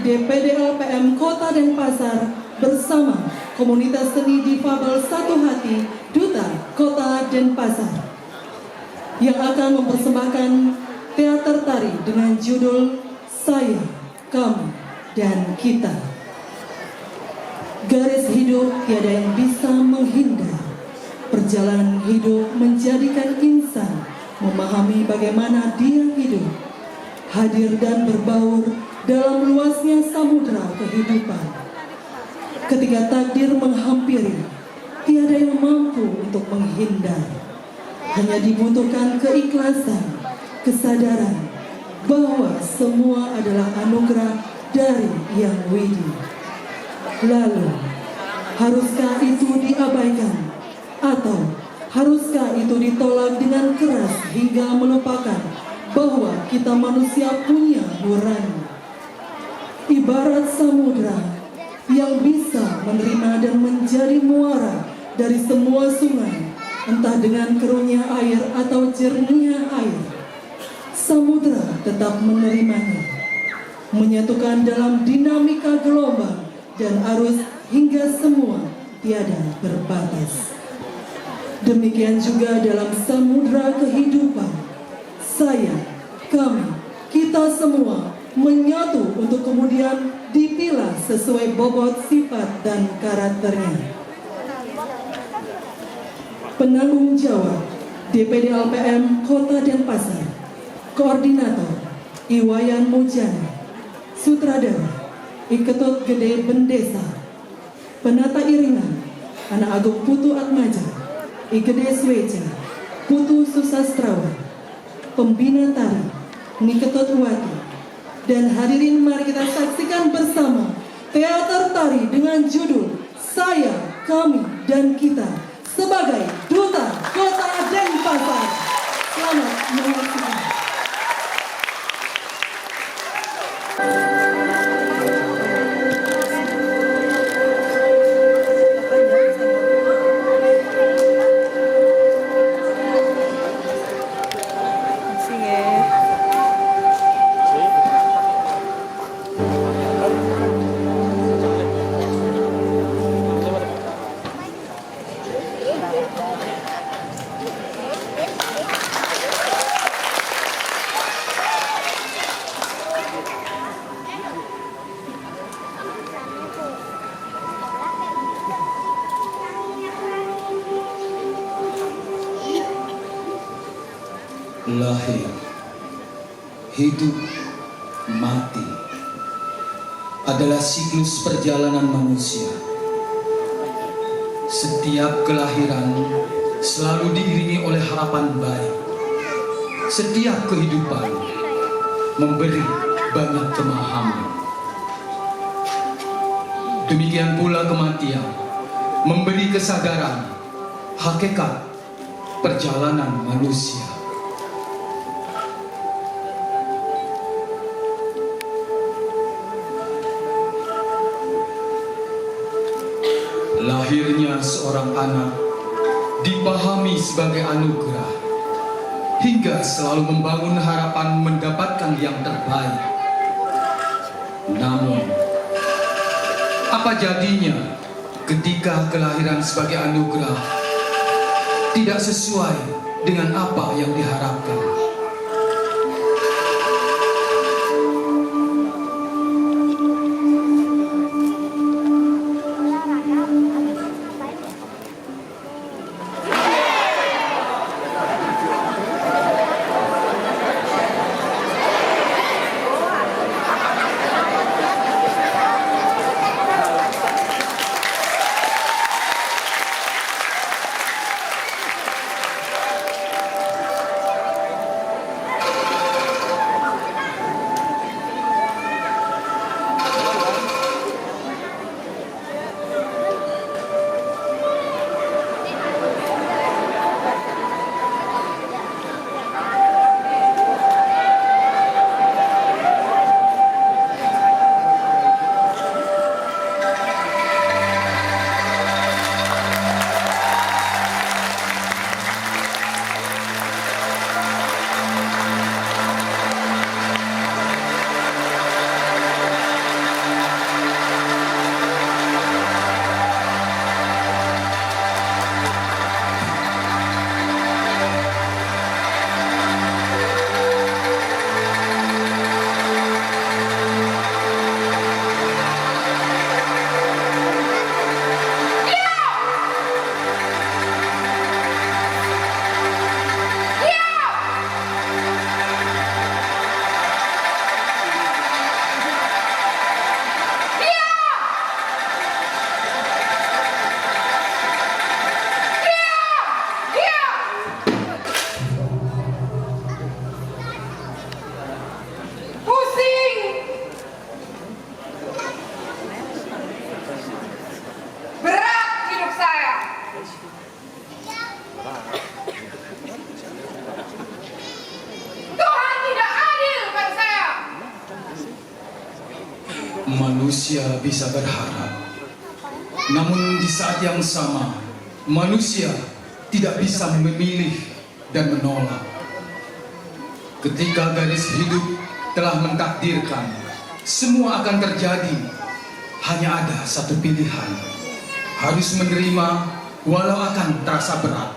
DPD LPM Kota Denpasar bersama Komunitas Seni Difabel Satu Hati Duta Kota Denpasar yang akan mempersembahkan teater tari dengan judul Saya, Kamu, dan Kita. Garis hidup tiada yang bisa menghindar. Perjalanan hidup menjadikan insan memahami bagaimana dia hidup, hadir dan berbaur dalam luasnya samudera kehidupan. Ketika takdir menghampiri, tiada yang mampu untuk menghindar. Hanya dibutuhkan keikhlasan, kesadaran bahwa semua adalah anugerah dari Yang Widi. Lalu, haruskah itu diabaikan? Atau haruskah itu ditolak dengan keras hingga melupakan bahwa kita manusia punya nurani? Ibarat samudra yang bisa menerima dan menjadi muara dari semua sungai, entah dengan keruhnya air atau jernihnya air, samudra tetap menerimanya, menyatukan dalam dinamika gelombang dan arus hingga semua tiada berbatas. Demikian juga dalam samudra kehidupan, saya, kami, kita semua menyatu untuk kemudian dipilah sesuai bobot sifat dan karakternya. Penanggung jawab DPD LPM Kota Denpasar, Koordinator Iwayan Mujana, Sutradara Iketut Gede Bendesa, Penata Iringan Anak Agung Putu Atmaja, Igede Sweja Putu Susastrawa, Pembina Tari Niketut Wati. Dan hadirin, mari kita saksikan bersama teater tari dengan judul Saya, Kami, dan Kita sebagai Duta Kota Denpasar. Selamat menyaksikan. Lahir, hidup, mati adalah siklus perjalanan manusia. Setiap kelahiran selalu diiringi oleh harapan baik. Setiap kehidupan memberi banyak pemahaman. Demikian pula kematian memberi kesadaran hakikat perjalanan manusia. Lahirnya seorang anak dipahami sebagai anugerah, hingga selalu membangun harapan mendapatkan yang terbaik. Namun, apa jadinya ketika kelahiran sebagai anugerah tidak sesuai dengan apa yang diharapkan? manusia bisa berharap. Namun di saat yang sama, manusia tidak bisa memilih dan menolak. Ketika garis hidup telah mentakdirkan semua akan terjadi, hanya ada satu pilihan: harus menerima walau akan terasa berat.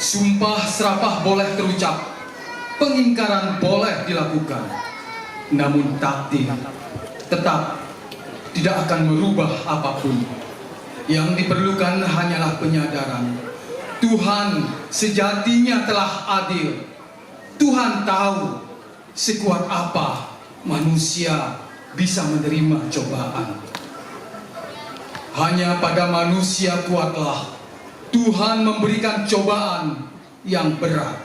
Sumpah serapah boleh terucap, pengingkaran boleh dilakukan, namun takdir tetap tidak akan merubah apapun. Yang diperlukan hanyalah penyadaran Tuhan sejatinya telah adil. Tuhan tahu sekuat apa manusia bisa menerima cobaan. Hanya pada manusia kuatlah Tuhan memberikan cobaan yang berat.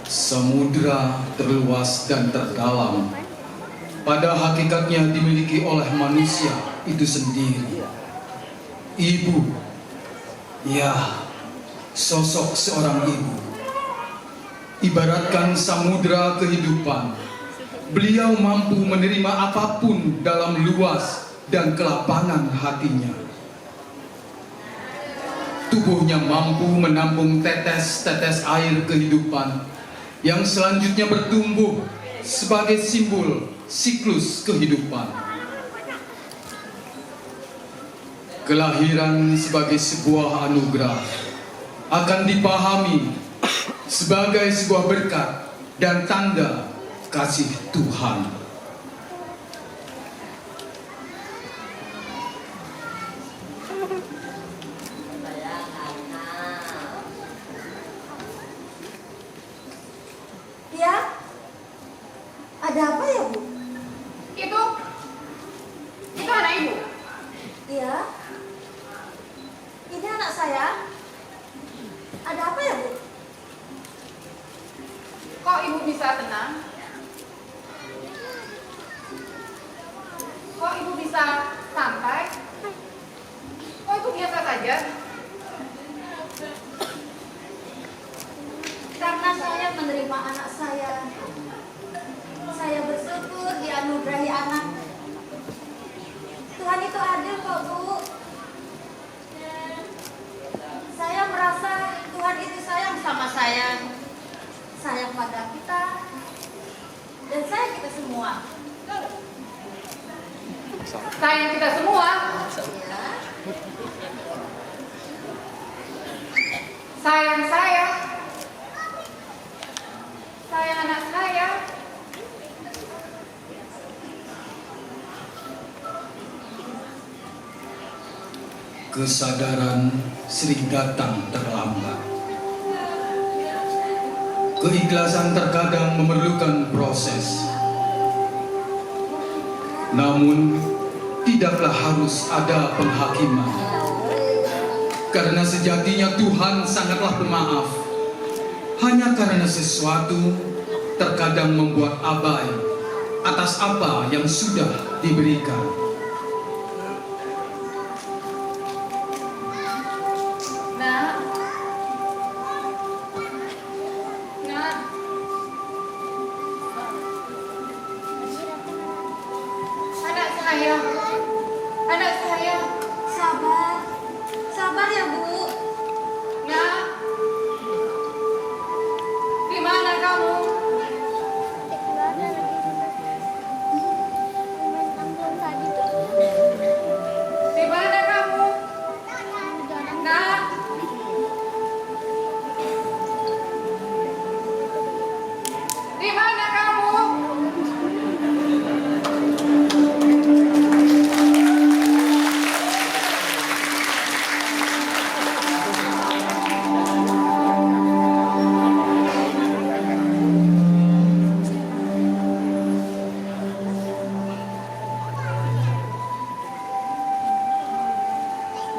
Samudra terluas dan terdalam pada hakikatnya dimiliki oleh manusia itu sendiri. Ibu, ya, sosok seorang ibu. Ibaratkan samudra kehidupan, beliau mampu menerima apapun dalam luas dan kelapangan hatinya. Tubuhnya mampu menampung tetes-tetes air kehidupan yang selanjutnya bertumbuh sebagai simbol siklus kehidupan. Kelahiran sebagai sebuah anugerah akan dipahami sebagai sebuah berkat dan tanda kasih Tuhan. Ya, ada apa ya, Bu? Itu anak ibu. Iya. Ini anak saya. Ada apa ya, Bu? Kok ibu bisa tenang? Kok ibu bisa santai? Kok itu biasa saja? Karena saya menerima anak saya. Saya bersyukur dianugerahi anak. Tuhan itu adil kok, Bu. Saya merasa Tuhan itu sayang sama saya. Sayang pada kita. Dan sayang kita semua. Sayang kita semua. Ya. Sayang saya. Sayang anak saya. Kesadaran sering datang terlambat. Keikhlasan terkadang memerlukan proses. Namun, tidaklah harus ada penghakiman. Karena sejatinya Tuhan sangatlah pemaaf. Hanya karena sesuatu terkadang membuat abai atas apa yang sudah diberikan. Nak, saya. Anak saya. Sabar. Sabar ya, Bu. Nak. Di mana kamu? Di mana kamu? Nak. Di mana kamu?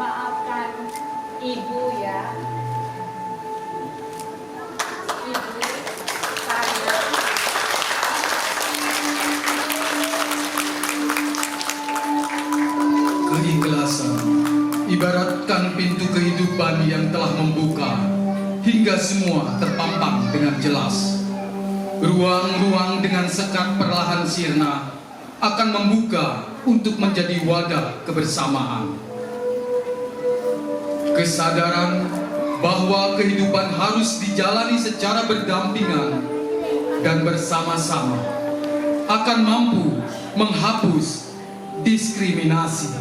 Maafkan ibu ya. Ibu, saya. Keikhlasan ibaratkan pintu kehidupan yang telah membuka hingga semua terpampang dengan jelas. Ruang-ruang dengan sekat perlahan sirna akan membuka untuk menjadi wadah kebersamaan. Kesadaran bahwa kehidupan harus dijalani secara berdampingan dan bersama-sama akan mampu menghapus diskriminasi.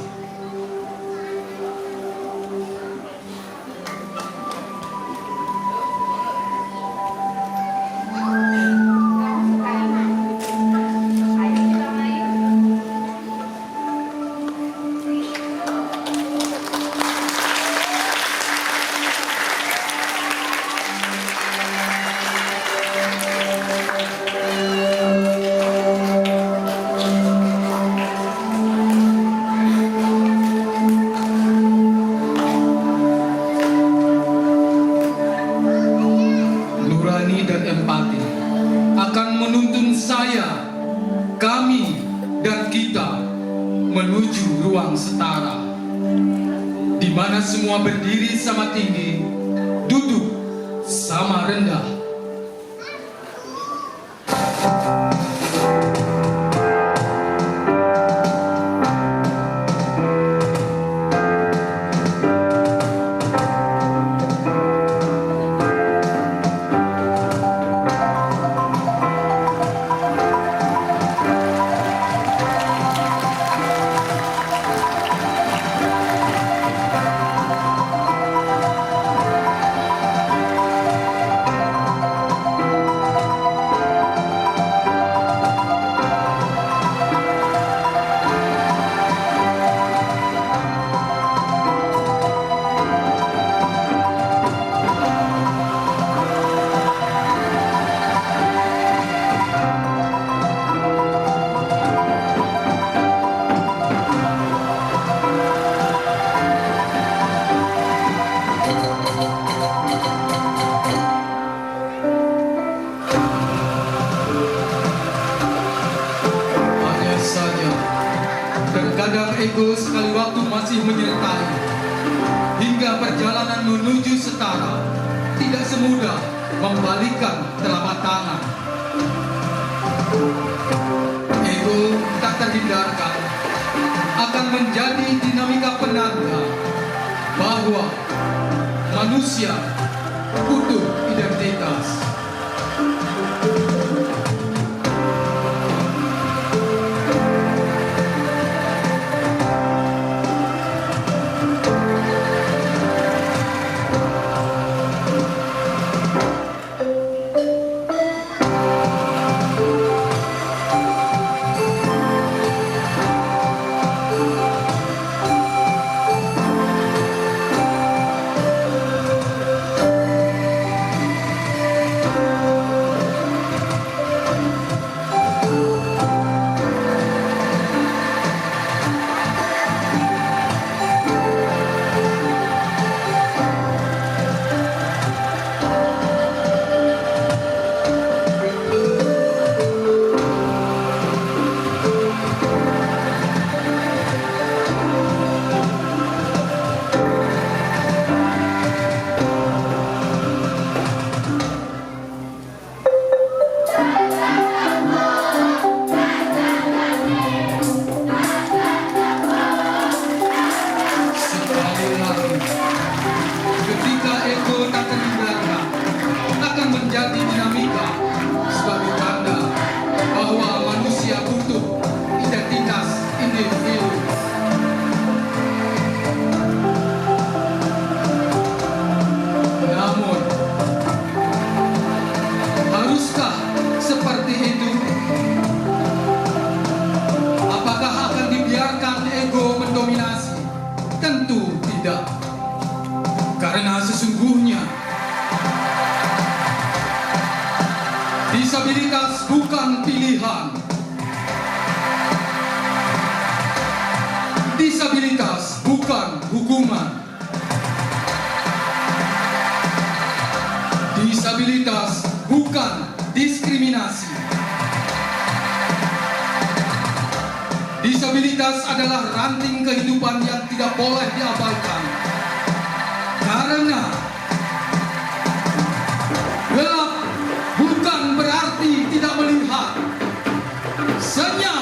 Ayo kita main. Nurani dan empati akan menuntun saya, kami, dan kita menuju ruang setara, di mana semua berdiri sama tinggi, duduk sama rendah. Hanya saja, terkadang ego sekali waktu masih menyertai, hingga perjalanan menuju setara tidak semudah membalikkan telapak tangan. Ego tak terhindarkan akan menjadi dinamika penanda bahwa manusia butuh identitas. Karena sesungguhnya disabilitas bukan pilihan. Disabilitas bukan hukuman. Disabilitas bukan diskriminasi. Disabilitas adalah ranting kehidupan yang tidak boleh diabaikan. Karena gelap bukan berarti tidak melihat. Senyap